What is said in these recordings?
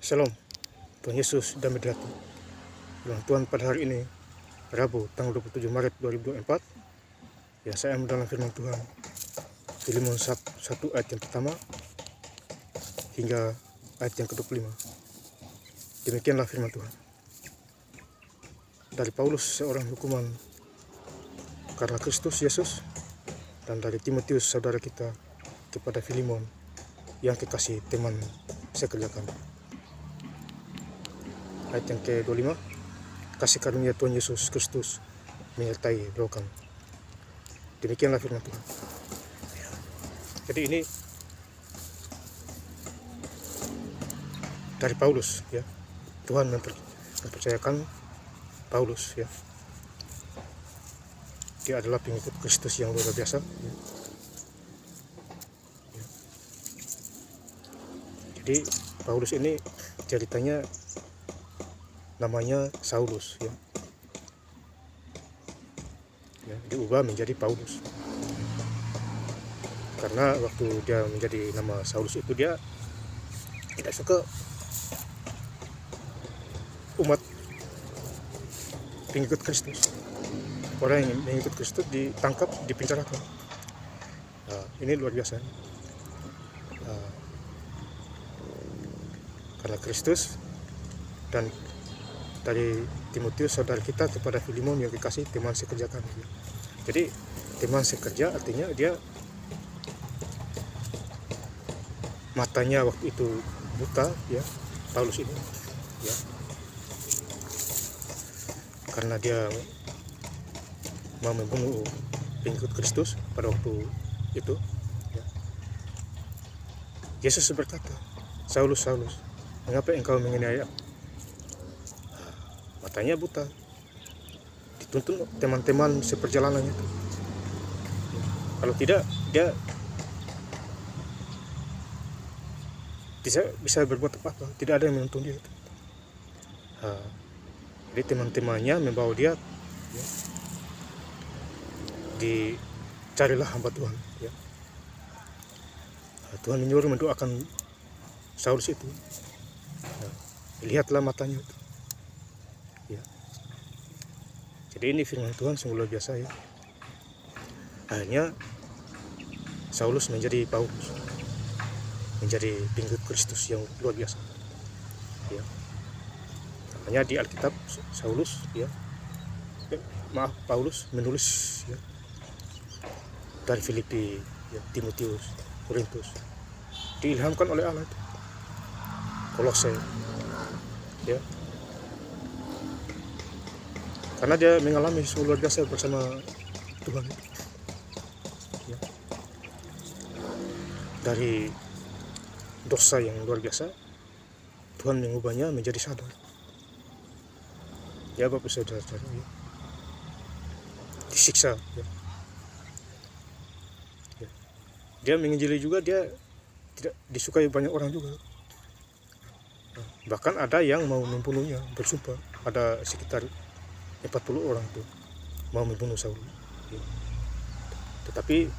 Shalom, Tuhan Yesus damai di hati. Firman Tuhan pada hari ini, Rabu, tanggal 27 Maret 2024. Ya, saya mendalam firman Tuhan, Filemon 1 ayat yang pertama hingga ayat yang ke-25. Demikianlah firman Tuhan. Dari Paulus, seorang hukuman karena Kristus Yesus, dan dari Timotius, saudara kita, kepada Filemon, yang kekasih teman sekerjakan. Ayat yang ke-25, kasih karunia Tuhan Yesus Kristus menyertai doa kami. Demikianlah firman Tuhan. Jadi ini dari Paulus, ya. Tuhan mempercayakan Paulus, ya. Dia adalah pengikut Kristus yang luar biasa, ya. Jadi Paulus ini ceritanya namanya Saulus, ya. Diubah menjadi Paulus karena waktu dia menjadi nama Saulus itu dia tidak suka umat pengikut Kristus, orang yang mengikut Kristus ditangkap, dipenjarakan. Ini luar biasa. Karena Kristus, dan dari Timotius saudara kita kepada Filemon yang dikasih teman sekerjakan. Jadi teman sekerja artinya dia matanya waktu itu buta, ya, Paulus ini, ya, karena dia mau membunuh pengikut Kristus pada waktu itu, ya. Yesus berkata, Saulus, Saulus, mengapa engkau menganiaya aku? Matanya buta, dituntun teman-teman seperjalanan itu. Kalau tidak, dia bisa berbuat apa-apa, tidak ada yang menuntun dia. Jadi teman-temannya membawa dia, ya, dicarilah hamba Tuhan, ya. Tuhan menyuruh mendoakan Saulus itu. Lihatlah matanya itu. Ya. Jadi ini firman Tuhan sungguh luar biasa, ya. Akhirnya Saulus menjadi Paulus, menjadi pengikut Kristus yang luar biasa, ya. Makanya di Alkitab Saulus, ya, Paulus menulis, ya, dari Filipi, ya, Timotius, Korintus, diilhamkan oleh Allah itu. Kolose, ya, karena dia mengalami sesuatu luar biasa bersama Tuhan, ya. Dari dosa yang luar biasa, Tuhan mengubahnya menjadi sadar, ya, Bapak Saudara, ya. Disiksa, ya. Ya. Dia menginjili juga, dia tidak disukai banyak orang juga. Bahkan ada yang mau membunuhnya, bersumpah. Ada sekitar 40 orang tuh mau membunuh Saul, ya. Tetapi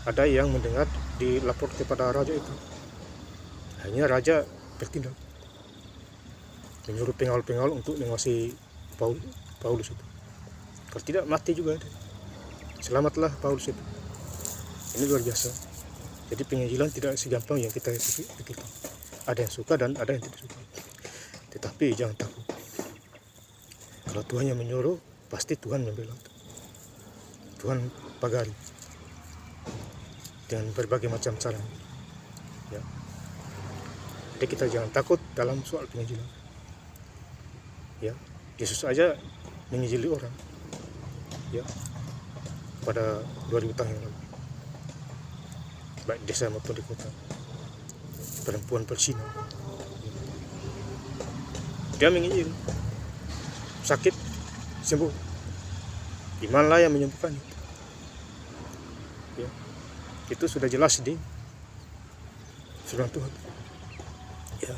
ada yang mendengar dilapor kepada raja itu. Hanya raja bertindak, menyuruh pengawal-pengawal untuk menguasai Paulus itu. Kalau tidak, mati juga dia. Selamatlah Paulus itu. Ini luar biasa. Jadi penginjilan tidak segampang yang kita pikirkan. Ada yang suka dan ada yang tidak suka. Tetapi jangan takut. Kalau Tuhan yang menyuruh, pasti Tuhan membela. Tuhan pagari dengan berbagai macam cara, ya. Jadi kita jangan takut dalam soal penginjilan, ya. Yesus aja menginjili orang, ya, pada 2000 tahun yang lalu, baik di desa maupun di kota. Perempuan berzina, dia menginjil, sakit sembuh, imanlah yang menyembuhkan, ya. Itu sudah jelas di firman Tuhan, ya.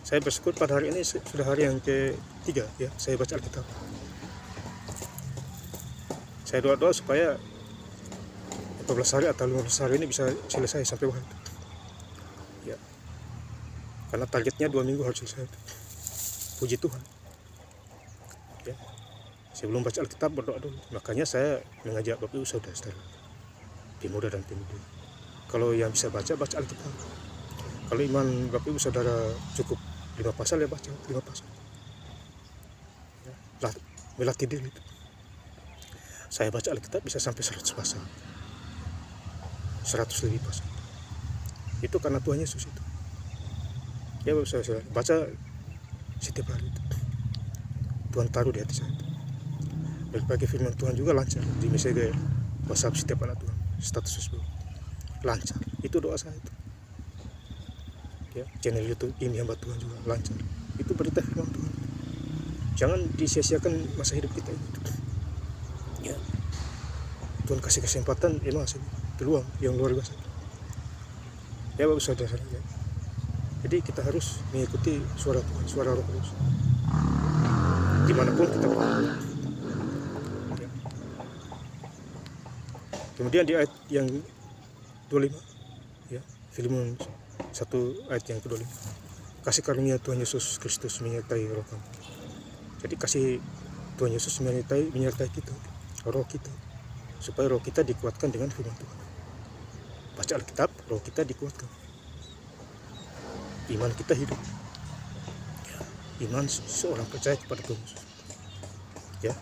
Saya bersyukur pada hari ini sudah hari yang ke-3, ya, saya baca Alkitab. Saya doa supaya 14 hari atau 15 hari ini bisa selesai sampai waktu, ya. Karena targetnya 2 minggu harus selesai. Puji Tuhan. Ya. Sebelum baca Alkitab berdoa dulu. Makanya saya mengajak Bapak Ibu Saudara-saudara, pemuda dan pemudi, kalau yang bisa baca Alkitab. Kalau iman Bapak Ibu Saudara cukup 5 pasal ya baca 5 pasal. Ya. Melatih diri itu. Saya baca Alkitab bisa sampai 100 pasal. 100 lebih pasal. Itu karena Tuhan Yesus itu. Ya Bapak saya baca setiap hari itu. Tuhan taruh di hati saya itu. Berbagai firman Tuhan juga lancar. Di misalnya WhatsApp setiap anak Tuhan, status Facebook lancar. Itu doa saya itu. Ya, channel YouTube ini hamba Tuhan juga lancar. Itu berita firman Tuhan. Jangan disia-siakan masa hidup kita ini. Ya. Tuhan kasih kesempatan, emang peluang yang luar biasa. Ya Bapak Saudara, ya. Jadi kita harus mengikuti suara Tuhan, suara Roh Kudus. Dimanapun kita berada. Ya. Kemudian di ayat yang 25, ya, Filemon 1 ayat yang ke-25. Kasih karunia Tuhan Yesus Kristus menyertai roh kamu. Jadi kasih Tuhan Yesus menyertai kita, roh kita, supaya roh kita dikuatkan dengan firman Tuhan. Baca Alkitab, roh kita dikuatkan. Iman kita hidup. Ya, iman seorang percaya kepada Tuhan Yesus. Ya.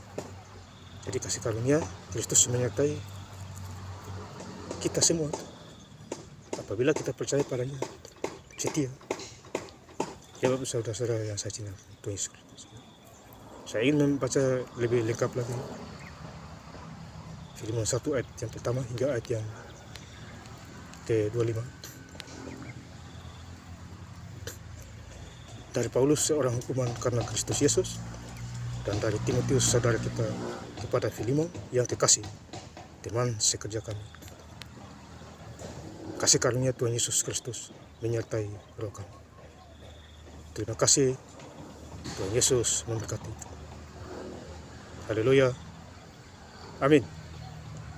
Jadi kasih karunia Kristus menyertai kita semua. Apabila kita percaya padanya, setia. Ya Bapak Saudara-saudara yang saya cintai, Tuhan Yesus. Saya ingin membaca lebih lengkap lagi Filemon 1 ayat yang pertama hingga ayat yang ke-25. Dari Paulus seorang hukuman karena Kristus Yesus, dan dari Timotius saudara kita kepada Filemon yang kekasih, teman sekerja kami. Kasih karunia Tuhan Yesus Kristus menyertai roh kami. Terima kasih. Tuhan Yesus memberkati. Haleluya. Amin.